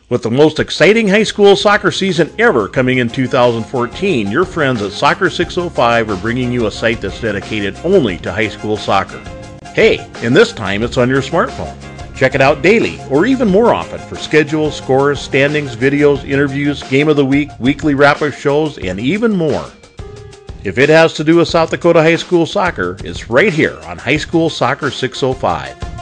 With the most exciting high school soccer season ever coming in 2014, your friends at Soccer 605 are bringing you a site that's dedicated only to high school soccer. Hey, and this time it's on your smartphone. Check it out daily, or even more often, for schedules, scores, standings, videos, interviews, game of the week, weekly wrap-up shows, and even more. If it has to do with South Dakota high school soccer, it's right here on High School Soccer 605.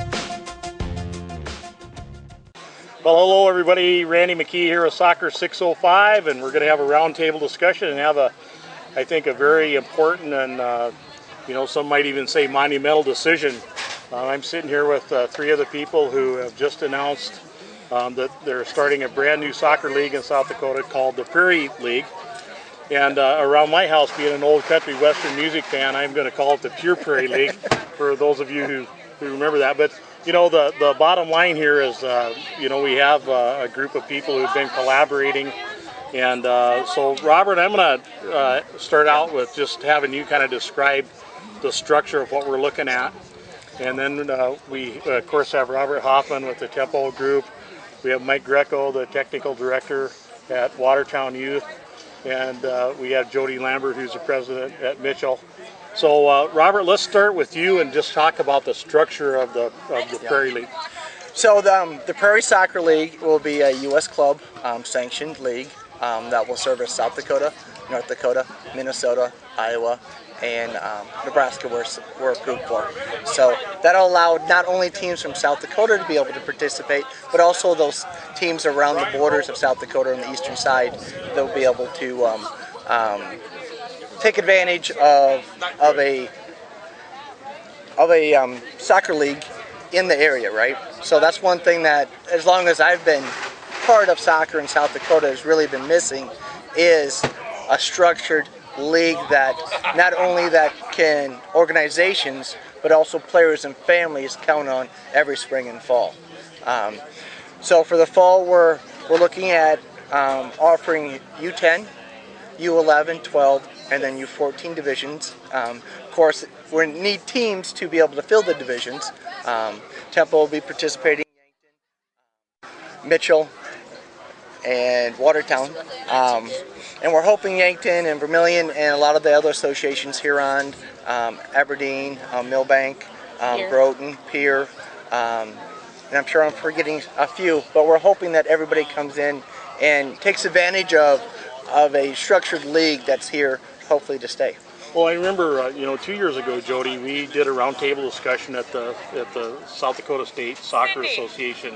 Well, hello everybody, Randy McKee here with Soccer 605, and we're going to have a roundtable discussion and have I think a very important and, some might even say monumental decision. I'm sitting here with three other people who have just announced that they're starting a brand new soccer league in South Dakota called the Prairie League. And around my house, being an old country western music fan, I'm going to call it the Pure Prairie League for those of you who remember that. But the bottom line here is, we have a group of people who've been collaborating. And so, Robert, I'm going to start out with just having you kind of describe the structure of what we're looking at. And then we, of course, have Robert Hoffman with the Tempo Group. We have Mike Greco, the technical director at Watertown Youth. And we have Jodie Lambert, who's the president at Mitchell. So, Robert, let's start with you and just talk about the structure of the Prairie League. So the Prairie Soccer League will be a U.S. club sanctioned league that will service South Dakota, North Dakota, Minnesota, Iowa, and Nebraska we're approved for. So that'll allow not only teams from South Dakota to be able to participate, but also those teams around the borders of South Dakota on the eastern side, they'll be able to take advantage of a soccer league in the area, right? So that's one thing that, as long as I've been part of soccer in South Dakota, has really been missing, is a structured league that not only that can organizations, but also players and families count on every spring and fall. So for the fall, we're looking at offering U10, U11, 12, and then U14 divisions. Of course, we need teams to be able to fill the divisions. Temple will be participating, Mitchell, and Watertown. And we're hoping Yankton and Vermilion and a lot of the other associations, Huron, Aberdeen, Millbank, Broughton, Pierre, and I'm sure I'm forgetting a few, but we're hoping that everybody comes in and takes advantage of a structured league that's here, hopefully to stay. Well, I remember, 2 years ago, Jody, we did a roundtable discussion at the South Dakota State Soccer Association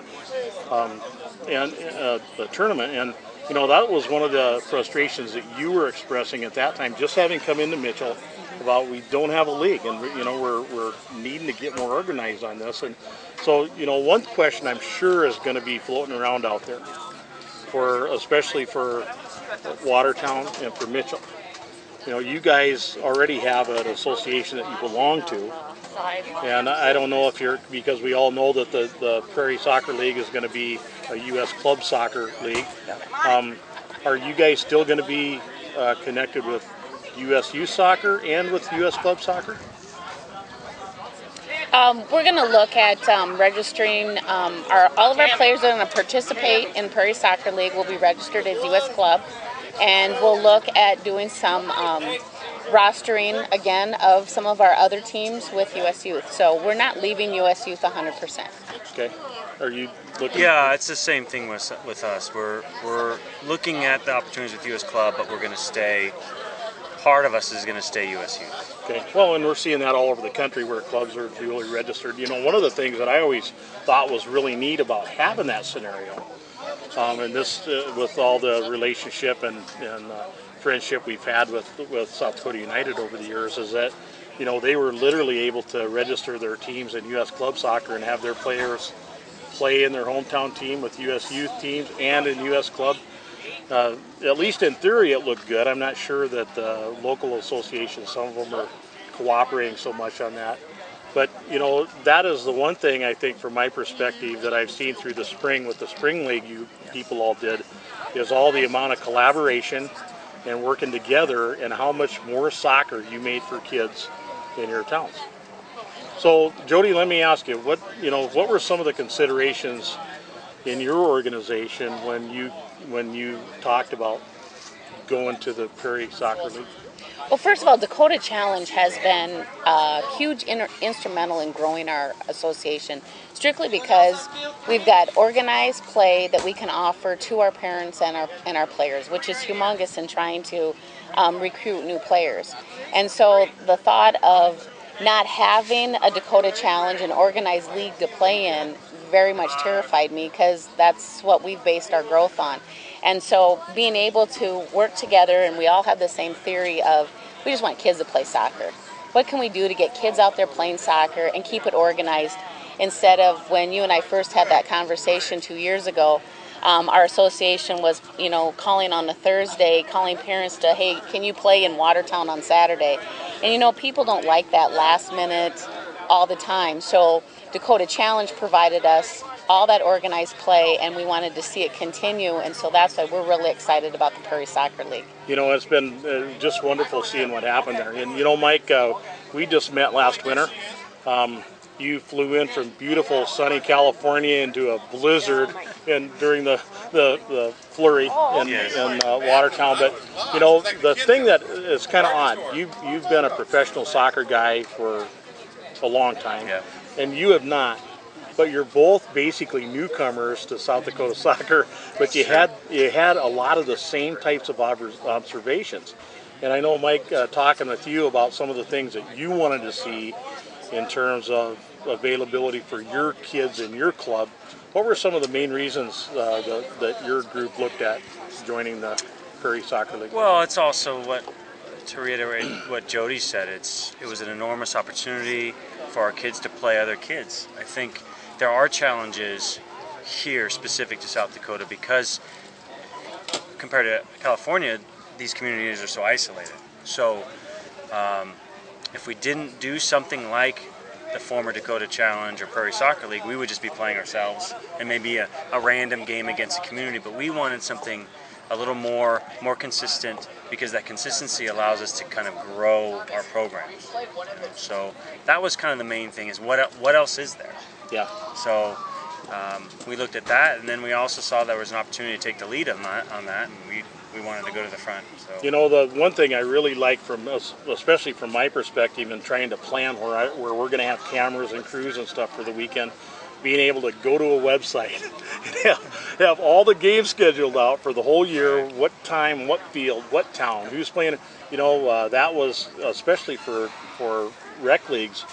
and the tournament, and that was one of the frustrations that you were expressing at that time, just having come into Mitchell, about we don't have a league, and we're needing to get more organized on this. And so, one question I'm sure is going to be floating around out there, especially for Watertown and for Mitchell. You guys already have an association that you belong to, and I don't know if because we all know that the Prairie Soccer League is going to be a U.S. club soccer league. Are you guys still going to be connected with U.S. youth soccer and with U.S. club soccer? We're going to look at registering all of our players that are going to participate in Prairie Soccer League will be registered as U.S. club. And we'll look at doing some rostering again of some of our other teams with U.S. Youth. So we're not leaving U.S. Youth 100%. Okay. Are you looking? Yeah, it's the same thing with us. We're looking at the opportunities with U.S. Club, but we're going to stay. Part of us is going to stay U.S. Youth. Okay. Well, and we're seeing that all over the country where clubs are duly registered. One of the things that I always thought was really neat about having that scenario. And this, with all the relationship and friendship we've had with South Dakota United over the years, is that they were literally able to register their teams in U.S. club soccer and have their players play in their hometown team with U.S. youth teams and in U.S. club. At least in theory, it looked good. I'm not sure that the local associations, some of them are cooperating so much on that. But, that is the one thing I think from my perspective that I've seen through the spring with the spring league you people all did, is all the amount of collaboration and working together and how much more soccer you made for kids in your towns. So, Jody, let me ask you, what were some of the considerations, in your organization when you talked about going to the Prairie Soccer League? Well, first of all, Dakota Challenge has been huge instrumental in growing our association, strictly because we've got organized play that we can offer to our parents and our players, which is humongous in trying to recruit new players. And so the thought of not having a Dakota Challenge, an organized league to play in, very much terrified me, because that's what we've based our growth on. And so being able to work together, and we all have the same theory of we just want kids to play soccer. What can we do to get kids out there playing soccer and keep it organized, instead of when you and I first had that conversation 2 years ago, our association was, calling on a Thursday, calling parents to, hey, can you play in Watertown on Saturday? And people don't like that last minute all the time. So Dakota Challenge provided us all that organized play, and we wanted to see it continue, and so that's why we're really excited about the Prairie Soccer League. It's been just wonderful seeing what happened there. And Mike, we just met last winter. You flew in from beautiful sunny California into a blizzard during the flurry in Watertown. But the thing that is kind of odd, you've been a professional soccer guy for a long time, and you have not. But you're both basically newcomers to South Dakota soccer, but you had a lot of the same types of observations. And I know, Mike, talking with you about some of the things that you wanted to see in terms of availability for your kids in your club. What were some of the main reasons that your group looked at joining the Prairie Soccer League? Well, it's also to reiterate what Jody said, it was an enormous opportunity for our kids to play other kids. I think there are challenges here specific to South Dakota because compared to California, these communities are so isolated. So if we didn't do something like the former Dakota Challenge or Prairie Soccer League, we would just be playing ourselves and maybe a random game against a community. But we wanted something a little more consistent, because that consistency allows us to kind of grow our programs. So that was kind of the main thing, is what else is there? Yeah. So we looked at that, and then we also saw there was an opportunity to take the lead on that, and we wanted to go to the front. So. The one thing I really like from us, especially from my perspective, in trying to plan where we're going to have cameras and crews and stuff for the weekend, being able to go to a website and have all the games scheduled out for the whole year, what time, what field, what town, who's playing. That was, especially for rec leagues,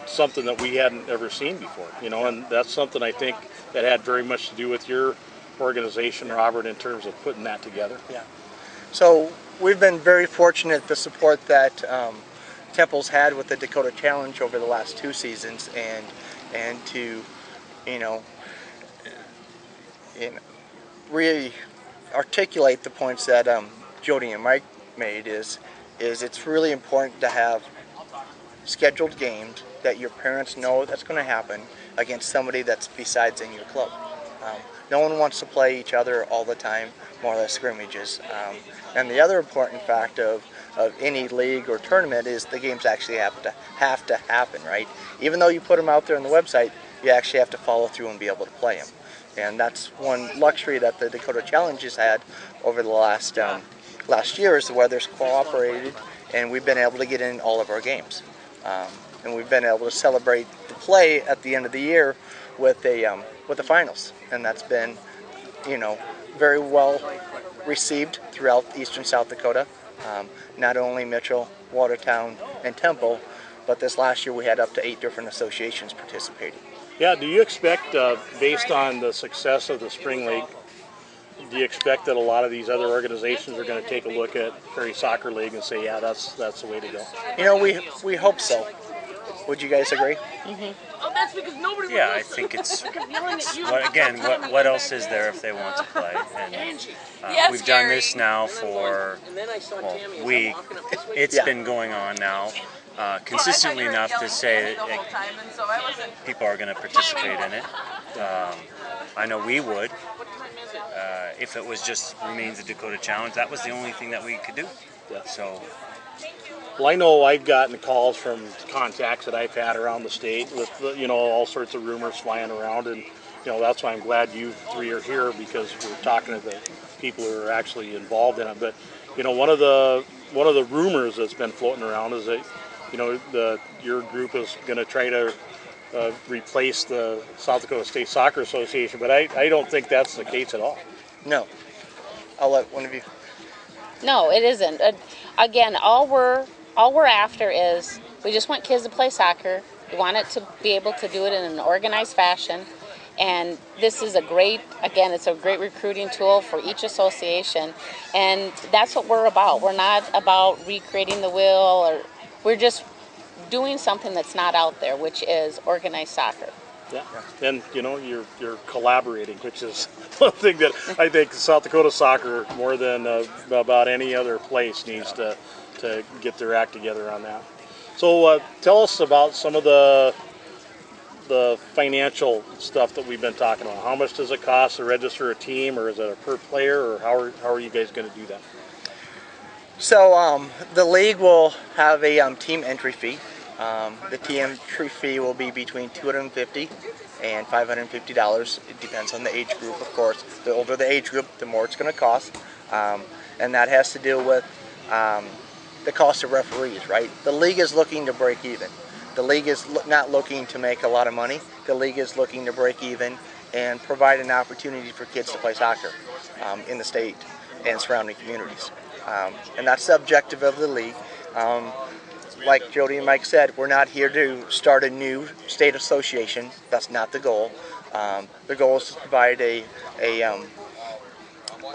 something that we hadn't ever seen before, and that's something I think that had very much to do with your organization, Robert, in terms of putting that together. Yeah. So we've been very fortunate the support that Temple's had with the Dakota Challenge over the last 2 seasons, and to really articulate the points that Jody and Mike made is it's really important to have scheduled games that your parents know that's going to happen against somebody that's besides in your club. No one wants to play each other all the time, more or less scrimmages. And the other important fact of any league or tournament is the games actually have to happen, right? Even though you put them out there on the website, you actually have to follow through and be able to play them. And that's one luxury that the Dakota Challenge has had over the last year, is the weather's cooperated, and we've been able to get in all of our games. And we've been able to celebrate the play at the end of the year with the finals, and that's been, very well received throughout eastern South Dakota. Not only Mitchell, Watertown, and Temple, but this last year we had up to 8 different associations participating. Yeah. Do you expect, based on the success of the Spring League, do you expect that a lot of these other organizations are going to take a look at Prairie Soccer League and say, yeah, that's the way to go? We hope so. Would you guys agree? Mm-hmm. Yeah, I think it's what else is there if they want to play? And we've done this now for it's been going on now consistently enough to say that people are going to participate in it. I know we would. If it was just remains a Dakota Challenge, that was the only thing that we could do. Yeah. So. Well, I know I've gotten calls from contacts that I've had around the state with all sorts of rumors flying around, and that's why I'm glad you three are here, because we're talking to the people who are actually involved in it. But one of the rumors that's been floating around is that your group is going to try to replace the South Dakota State Soccer Association, but I don't think that's the case at all. No. I'll let one of you. No, it isn't. Again, all we're after is we just want kids to play soccer. We want it to be able to do it in an organized fashion. And this is it's a great recruiting tool for each association. And that's what we're about. We're not about recreating the wheel, or we're just doing something that's not out there, which is organized soccer. Yeah, and you're collaborating, which is one thing that I think South Dakota soccer, more than about any other place, needs to get their act together on that. So tell us about some of the financial stuff that we've been talking about. How much does it cost to register a team, or is it a per player, or how are you guys going to do that? So the league will have a team entry fee. The team entry fee will be between $250 and $550. It depends on the age group, of course. The older the age group, the more it's going to cost. And that has to do with the cost of referees, right? The league is looking to break even. The league is not looking to make a lot of money. The league is looking to break even and provide an opportunity for kids to play soccer in the state and surrounding communities. And that's the objective of the league. Like Jody and Mike said, we're not here to start a new state association. That's not the goal. The goal is to provide a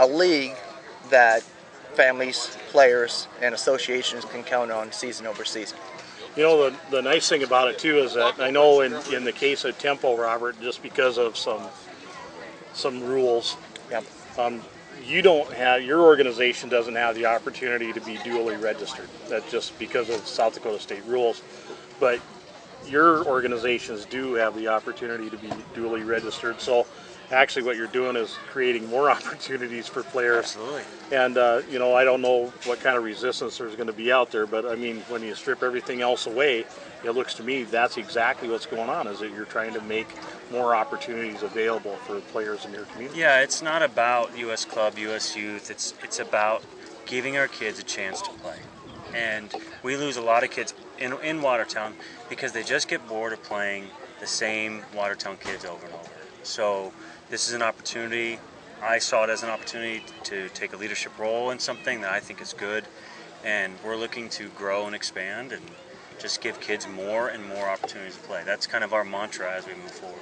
league that families, players, and associations can count on season over season. The nice thing about it too is that I know in the case of Tempo, Robert, just because of some rules, Yep. Your organization doesn't have the opportunity to be duly registered. That's just because of South Dakota state rules. But your organizations do have the opportunity to be duly registered. So actually what you're doing is creating more opportunities for players. Absolutely. And, I don't know what kind of resistance there's going to be out there, but I mean, when you strip everything else away, it looks to me that's exactly what's going on, is that you're trying to make more opportunities available for players in your community. Yeah, it's not about U.S. Club, U.S. Youth. It's about giving our kids a chance to play. And we lose a lot of kids in Watertown because they just get bored of playing the same Watertown kids over and over. So this is an opportunity. I saw it as an opportunity to take a leadership role in something that I think is good. And we're looking to grow and expand and just give kids more and more opportunities to play. That's kind of our mantra as we move forward.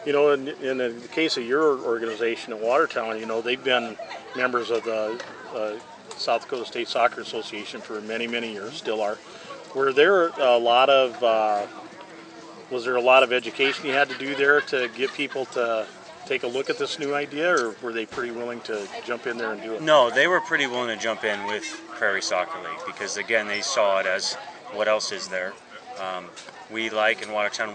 In the case of your organization in Watertown, they've been members of the South Dakota State Soccer Association for many, many years, still are. Was there a lot of education you had to do there to get people to take a look at this new idea, or were they pretty willing to jump in there and do it? No, they were pretty willing to jump in with Prairie Soccer League because, again, they saw it as what else is there. We in Watertown,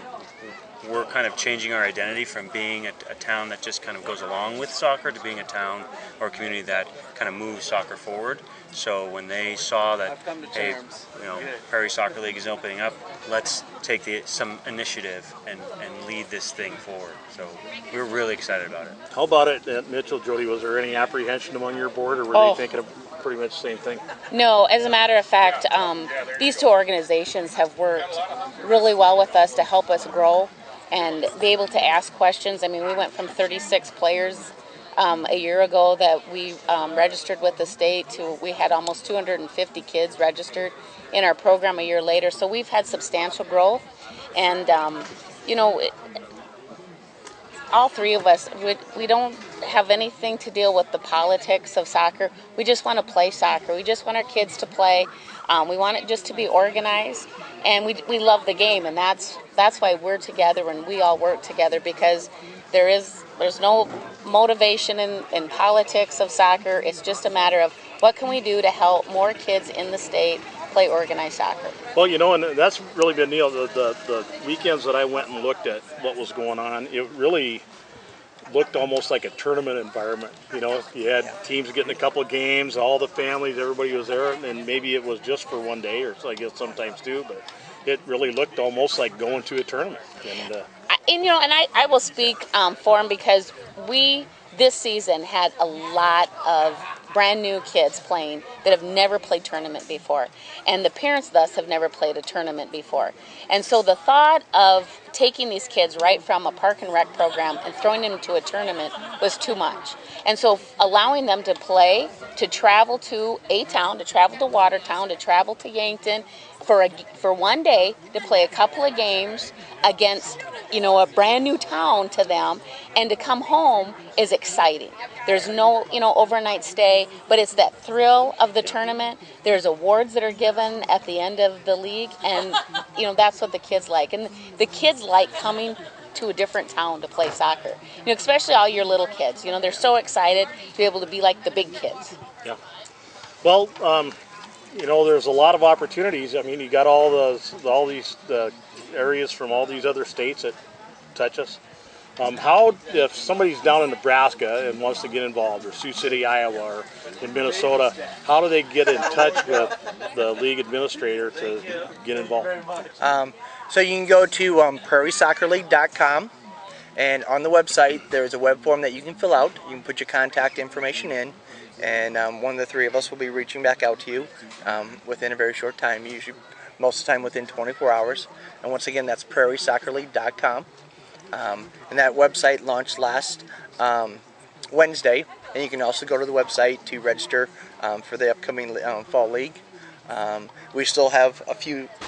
we're kind of changing our identity from being a town that just kind of goes along with soccer to being a town or a community that kind of moves soccer forward. So when they saw that, hey, Prairie Soccer League is opening up, let's take some initiative and lead this thing forward. So we're really excited about it. How about it at Mitchell, Jody? Was there any apprehension among your board, or were they thinking of pretty much the same thing? No, as a matter of fact, these two organizations have worked really well with us to help us grow and be able to ask questions. I mean, we went from 36 players a year ago that we registered with the state to we had almost 250 kids registered in our program a year later. So we've had substantial growth. And, all three of us, we don't have anything to deal with the politics of soccer. We just want to play soccer. We just want our kids to play. We want it just to be organized. And we love the game, and that's why we're together and we all work together, because there's no motivation in politics of soccer. It's just a matter of what can we do to help more kids in the state play organized soccer. Well, and that's really been Neil. The weekends that I went and looked at what was going on, it really looked almost like a tournament environment. You had teams getting a couple of games, all the families, everybody was there, and maybe it was just for one day, or I guess sometimes too, but it really looked almost like going to a tournament. And And and I will speak for them, because we this season had a lot of brand new kids playing that have never played tournament before, and the parents thus have never played a tournament before. And so the thought of taking these kids right from a park and rec program and throwing them into a tournament was too much. And so allowing them to play, to travel to a town, to travel to Watertown, to travel to Yankton for one day to play a couple of games against a brand new town to them, and to come home is exciting. There's no overnight stay, but it's that thrill of the tournament. There's awards that are given at the end of the league, and that's what the kids like. And the kids like coming to a different town to play soccer. Especially all your little kids. They're so excited to be able to be like the big kids. Yeah. Well, there's a lot of opportunities. I mean, you got all these areas from all these other states that touch us. How, if somebody's down in Nebraska and wants to get involved, or Sioux City, Iowa, or in Minnesota, how do they get in touch with the league administrator to get involved? So you can go to prairiesoccerleague.com, and on the website there's a web form that you can fill out. You can put your contact information in, and one of the three of us will be reaching back out to you within a very short time, usually most of the time within 24 hours. And once again, that's prairiesoccerleague.com. And that website launched last Wednesday, and you can also go to the website to register for the upcoming fall league. We still have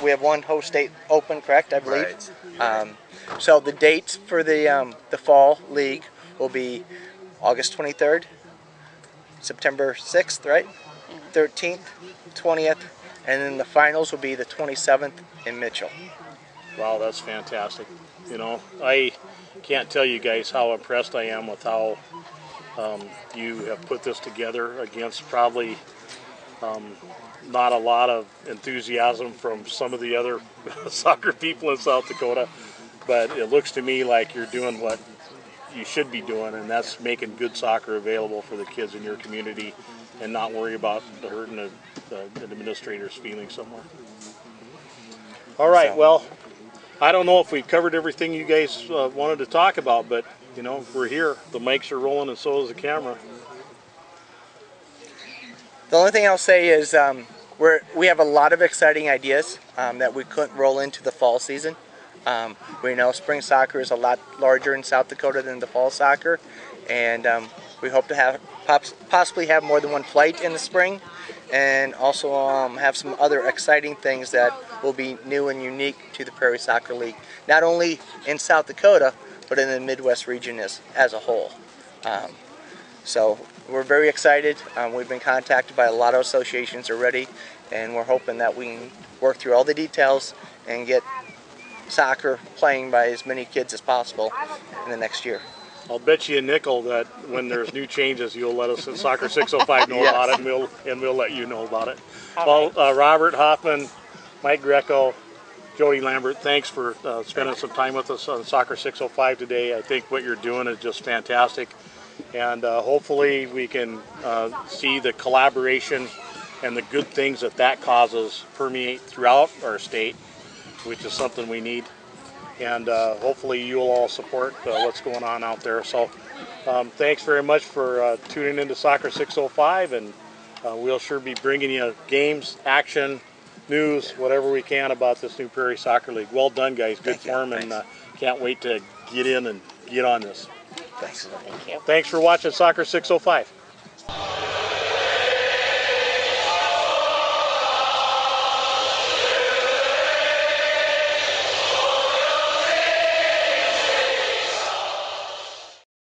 we have one host date open, correct, I believe? Right. So the dates for the fall league will be August 23rd, September 6th, right? 13th, 20th, and then the finals will be the 27th in Mitchell. Wow, that's fantastic. I can't tell you guys how impressed I am with how you have put this together against probably not a lot of enthusiasm from some of the other soccer people in South Dakota, but it looks to me like you're doing what you should be doing, and that's making good soccer available for the kids in your community and not worry about hurting the administrator's feelings somewhere. All right, well, I don't know if we've covered everything you guys wanted to talk about, but we're here. The mics are rolling, and so is the camera. The only thing I'll say is we have a lot of exciting ideas that we couldn't roll into the fall season. We know spring soccer is a lot larger in South Dakota than the fall soccer, and we hope to possibly have more than one flight in the spring, and also have some other exciting things that will be new and unique to the Prairie Soccer League, not only in South Dakota, but in the Midwest region as a whole. So we're very excited. We've been contacted by a lot of associations already, and we're hoping that we can work through all the details and get soccer playing by as many kids as possible in the next year. I'll bet you a nickel that when there's new changes, you'll let us at Soccer 605 know about it, and we'll let you know about it. Well, Robert Hoffman, Mike Greco, Jodie Lambert, thanks for spending some time with us on Soccer 605 today. I think what you're doing is just fantastic, and hopefully we can see the collaboration and the good things that causes permeate throughout our state, which is something we need. And hopefully you'll all support what's going on out there. So thanks very much for tuning into Soccer 605, and we'll sure be bringing you games, action, news, whatever we can about this new Prairie Soccer League. Well done, guys. Good form, and can't wait to get in and get on this. Thanks. Thank you. Thanks for watching Soccer 605.